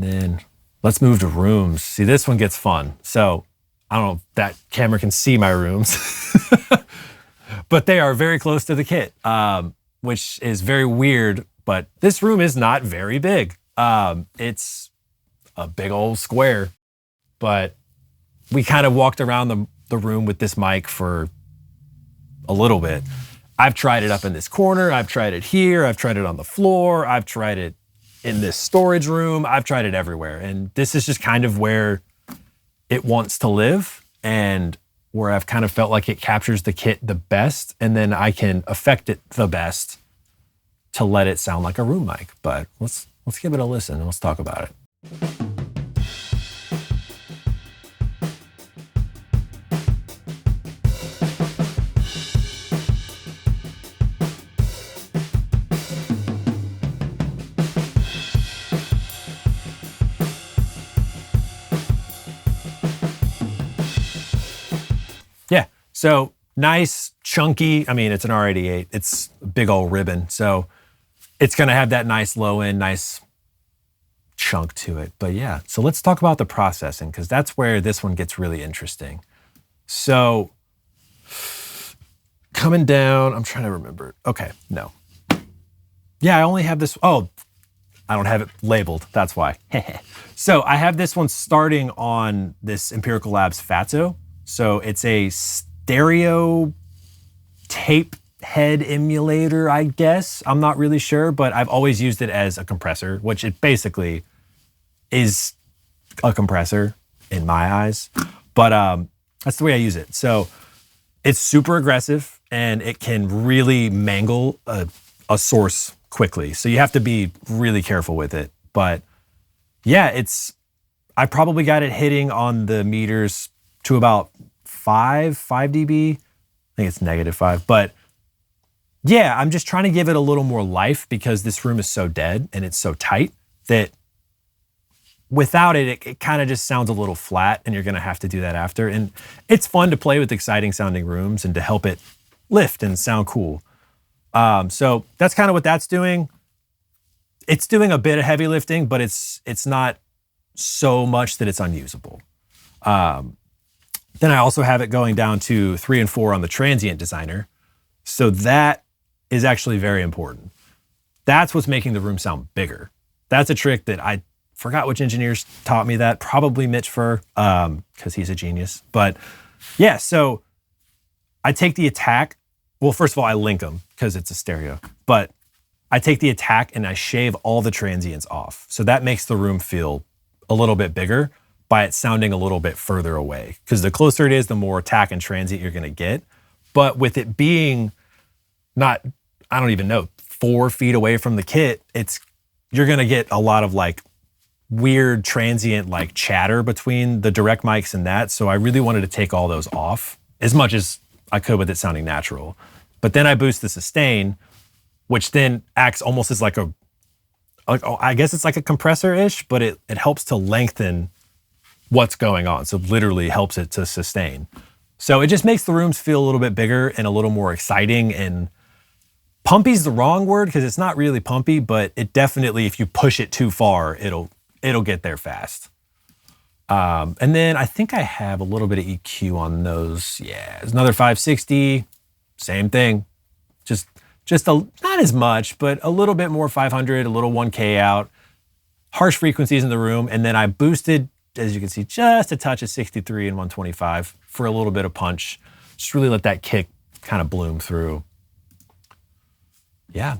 And then let's move to rooms. See, this one gets fun. So I don't know if that camera can see my rooms, but they are very close to the kit, which is very weird, but this room is not very big. It's a big old square, but we kind of walked around the room with this mic for a little bit. I've tried it up in this corner. I've tried it here. I've tried it on the floor. I've tried it in this storage room. I've tried it everywhere. And this is just kind of where it wants to live and where I've kind of felt like it captures the kit the best. And then I can affect it the best to let it sound like a room mic. But let's give it a listen and let's talk about it. Yeah, so nice, chunky. I mean, it's an R88. It's a big old ribbon. So it's gonna have that nice low end, nice chunk to it. But yeah, so let's talk about the processing because that's where this one gets really interesting. So coming down, I'm trying to remember. Okay, no. Yeah, I only have this, oh, I don't have it labeled, that's why. So I have this one starting on this Empirical Labs Fatso. So it's a stereo tape head emulator, I guess. I'm not really sure, but I've always used it as a compressor, which it basically is a compressor in my eyes. But that's the way I use it. So it's super aggressive and it can really mangle a source quickly. So you have to be really careful with it. But yeah, I probably got it hitting on the meters to about 5 dB. I think it's -5, but yeah, I'm just trying to give it a little more life because this room is so dead and it's so tight that without it kind of just sounds a little flat and you're gonna have to do that after. And it's fun to play with exciting sounding rooms and to help it lift and sound cool. So that's kind of what that's doing. It's doing a bit of heavy lifting, but it's not so much that it's unusable. Then I also have it going down to 3 and 4 on the transient designer. So that is actually very important. That's what's making the room sound bigger. That's a trick that I forgot which engineers taught me that, probably Mitch Furr, because he's a genius. But yeah, so I take the attack. Well, first of all, I link them because it's a stereo, but I take the attack and I shave all the transients off. So that makes the room feel a little bit bigger by it sounding a little bit further away. Because the closer it is, the more attack and transient you're gonna get. But with it being not, I don't even know, 4 feet away from the kit, you're gonna get a lot of like weird transient like chatter between the direct mics and that. So I really wanted to take all those off as much as I could with it sounding natural. But then I boost the sustain, which then acts almost as like I guess it's like a compressor-ish, but it helps to lengthen what's going on. So literally helps it to sustain. So it just makes the rooms feel a little bit bigger and a little more exciting. And pumpy's the wrong word because it's not really pumpy, but it definitely, if you push it too far, it'll get there fast. And then I think I have a little bit of EQ on those. Yeah, it's another 560, same thing. Just not as much, but a little bit more 500, a little 1K out, harsh frequencies in the room. And then I boosted, as you can see, just a touch of 63 and 125 for a little bit of punch. Just really let that kick kind of bloom through. Yeah,